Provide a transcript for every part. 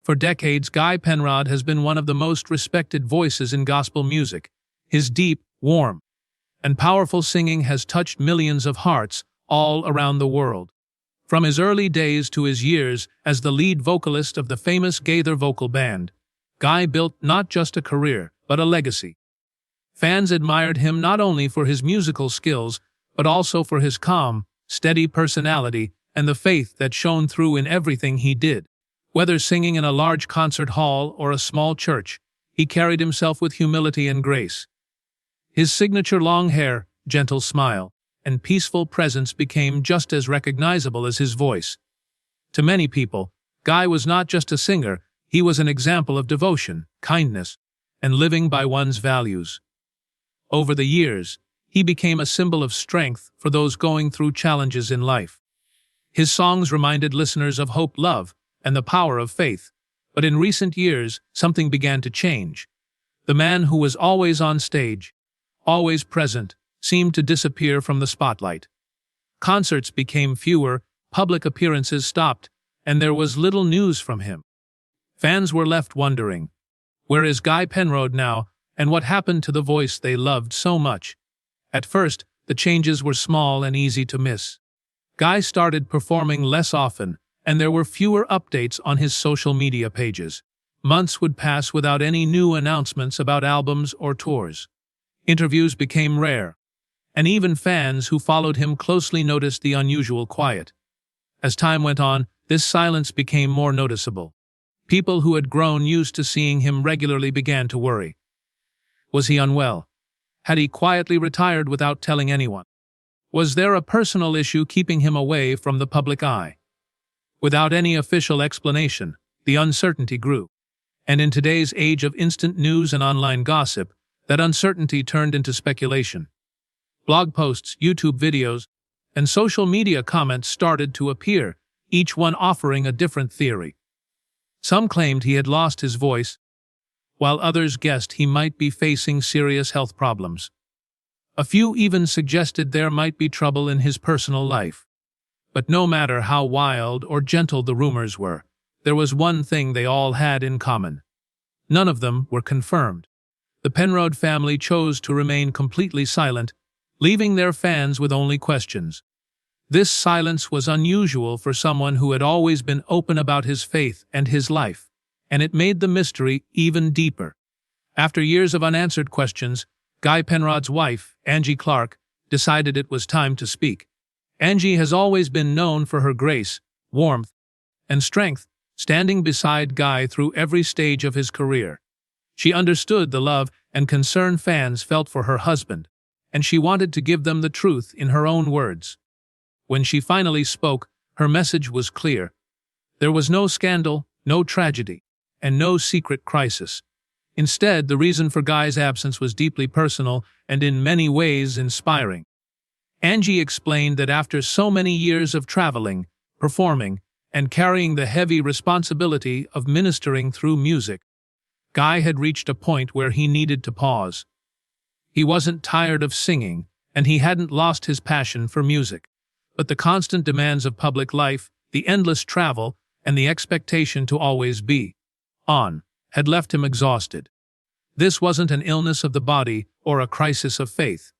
For decades, Guy Penrod has been one of the most respected voices in gospel music. His deep, warm, and powerful singing has touched millions of hearts all around the world. From his early days to his years as the lead vocalist of the famous Gaither Vocal Band, Guy built not just a career, but a legacy. Fans admired him not only for his musical skills, but also for his calm, steady personality and the faith that shone through in everything he did. Whether singing in a large concert hall or a small church, he carried himself with humility and grace. His signature long hair, gentle smile, and peaceful presence became just as recognizable as his voice. To many people, Guy was not just a singer, he was an example of devotion, kindness, and living by one's values. Over the years, he became a symbol of strength for those going through challenges in life. His songs reminded listeners of hope, love, and the power of faith. But in recent years, something began to change. The man who was always on stage, always present, seemed to disappear from the spotlight. Concerts became fewer, public appearances stopped, and there was little news from him. Fans were left wondering, where is Guy Penrod now, and what happened to the voice they loved so much? At first, the changes were small and easy to miss. Guy started performing less often, and there were fewer updates on his social media pages. Months would pass without any new announcements about albums or tours. Interviews became rare, and even fans who followed him closely noticed the unusual quiet. As time went on, this silence became more noticeable. People who had grown used to seeing him regularly began to worry. Was he unwell? Had he quietly retired without telling anyone? Was there a personal issue keeping him away from the public eye? Without any official explanation, the uncertainty grew. And in today's age of instant news and online gossip, that uncertainty turned into speculation. Blog posts, YouTube videos, and social media comments started to appear, each one offering a different theory. Some claimed he had lost his voice, while others guessed he might be facing serious health problems. A few even suggested there might be trouble in his personal life. But no matter how wild or gentle the rumors were, there was one thing they all had in common. None of them were confirmed. The Penrod family chose to remain completely silent, leaving their fans with only questions. This silence was unusual for someone who had always been open about his faith and his life, and it made the mystery even deeper. After years of unanswered questions, Guy Penrod's wife, Angie Clark, decided it was time to speak. Angie has always been known for her grace, warmth, and strength, standing beside Guy through every stage of his career. She understood the love and concern fans felt for her husband, and she wanted to give them the truth in her own words. When she finally spoke, her message was clear. There was no scandal, no tragedy, and no secret crisis. Instead, the reason for Guy's absence was deeply personal and in many ways inspiring. Angie explained that after so many years of traveling, performing, and carrying the heavy responsibility of ministering through music, Guy had reached a point where he needed to pause. He wasn't tired of singing, and he hadn't lost his passion for music. But the constant demands of public life, the endless travel, and the expectation to always be on had left him exhausted. This wasn't an illness of the body or a crisis of faith.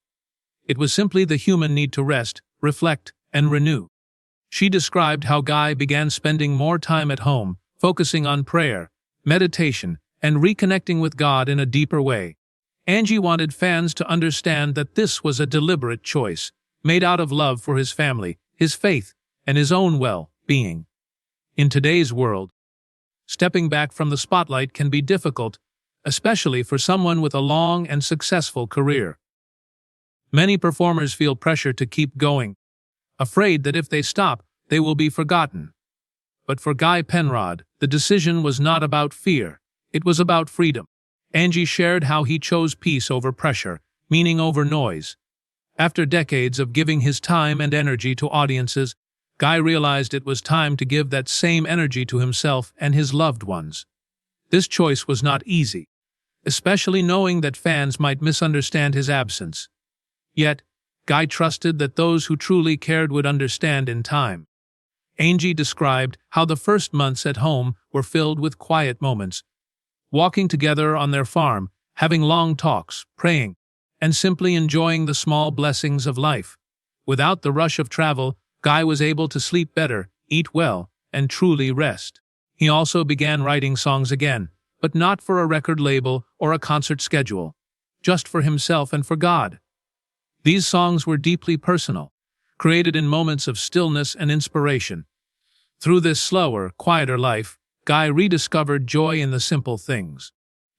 It was simply the human need to rest, reflect, and renew. She described how Guy began spending more time at home, focusing on prayer, meditation, and reconnecting with God in a deeper way. Angie wanted fans to understand that this was a deliberate choice, made out of love for his family, his faith, and his own well-being. In today's world, stepping back from the spotlight can be difficult, especially for someone with a long and successful career. Many performers feel pressure to keep going, afraid that if they stop, they will be forgotten. But for Guy Penrod, the decision was not about fear, it was about freedom. Angie shared how he chose peace over pressure, meaning over noise. After decades of giving his time and energy to audiences, Guy realized it was time to give that same energy to himself and his loved ones. This choice was not easy, especially knowing that fans might misunderstand his absence. Yet, Guy trusted that those who truly cared would understand in time. Angie described how the first months at home were filled with quiet moments, walking together on their farm, having long talks, praying, and simply enjoying the small blessings of life. Without the rush of travel, Guy was able to sleep better, eat well, and truly rest. He also began writing songs again, but not for a record label or a concert schedule, just for himself and for God. These songs were deeply personal, created in moments of stillness and inspiration. Through this slower, quieter life, Guy rediscovered joy in the simple things.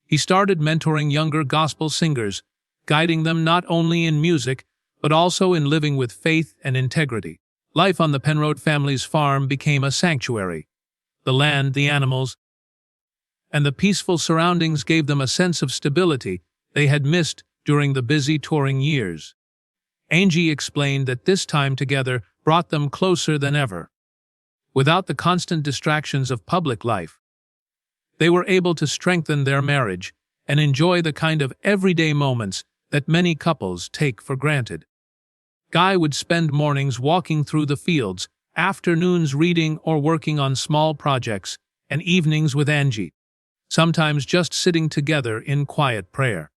He started mentoring younger gospel singers, guiding them not only in music, but also in living with faith and integrity. Life on the Penrod family's farm became a sanctuary. The land, the animals, and the peaceful surroundings gave them a sense of stability they had missed during the busy touring years. Angie explained that this time together brought them closer than ever. Without the constant distractions of public life, they were able to strengthen their marriage and enjoy the kind of everyday moments that many couples take for granted. Guy would spend mornings walking through the fields, afternoons reading or working on small projects, and evenings with Angie, sometimes just sitting together in quiet prayer.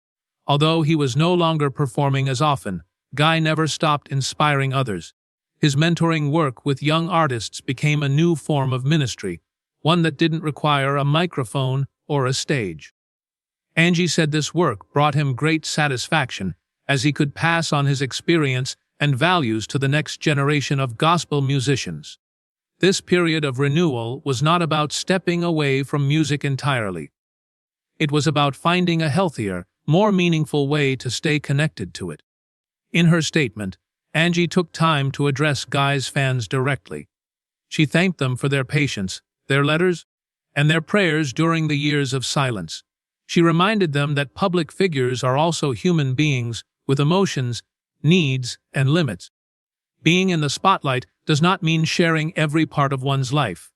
Although he was no longer performing as often, Guy never stopped inspiring others. His mentoring work with young artists became a new form of ministry, one that didn't require a microphone or a stage. Angie said this work brought him great satisfaction, as he could pass on his experience and values to the next generation of gospel musicians. This period of renewal was not about stepping away from music entirely. It was about finding a healthier, more meaningful way to stay connected to it. In her statement, Angie took time to address Guy's fans directly. She thanked them for their patience, their letters, and their prayers during the years of silence. She reminded them that public figures are also human beings with emotions, needs, and limits. Being in the spotlight does not mean sharing every part of one's life.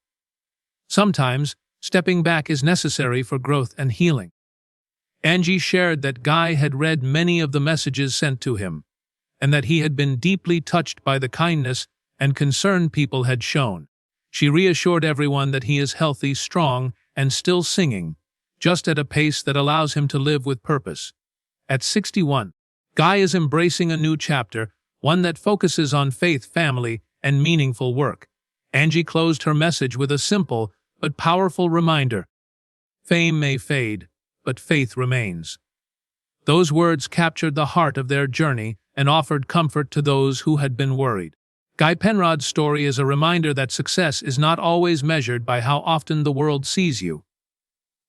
Sometimes, stepping back is necessary for growth and healing. Angie shared that Guy had read many of the messages sent to him, and that he had been deeply touched by the kindness and concern people had shown. She reassured everyone that he is healthy, strong, and still singing, just at a pace that allows him to live with purpose. At 61, Guy is embracing a new chapter, one that focuses on faith, family, and meaningful work. Angie closed her message with a simple but powerful reminder: fame may fade, but faith remains. Those words captured the heart of their journey and offered comfort to those who had been worried. Guy Penrod's story is a reminder that success is not always measured by how often the world sees you.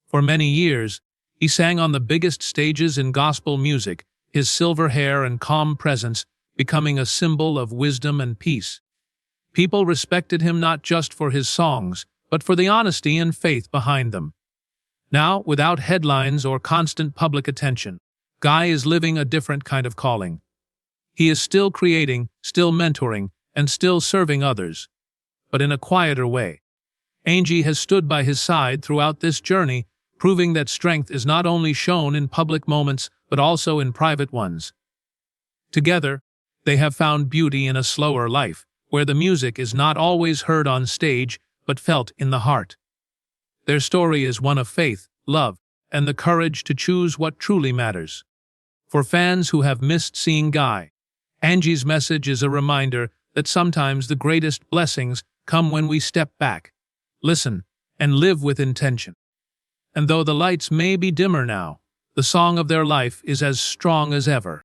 For many years, he sang on the biggest stages in gospel music, his silver hair and calm presence becoming a symbol of wisdom and peace. People respected him not just for his songs, but for the honesty and faith behind them. Now, without headlines or constant public attention, Guy is living a different kind of calling. He is still creating, still mentoring, and still serving others, but in a quieter way. Angie has stood by his side throughout this journey, proving that strength is not only shown in public moments, but also in private ones. Together, they have found beauty in a slower life, where the music is not always heard on stage, but felt in the heart. Their story is one of faith, love, and the courage to choose what truly matters. For fans who have missed seeing Guy, Angie's message is a reminder that sometimes the greatest blessings come when we step back, listen, and live with intention. And though the lights may be dimmer now, the song of their life is as strong as ever.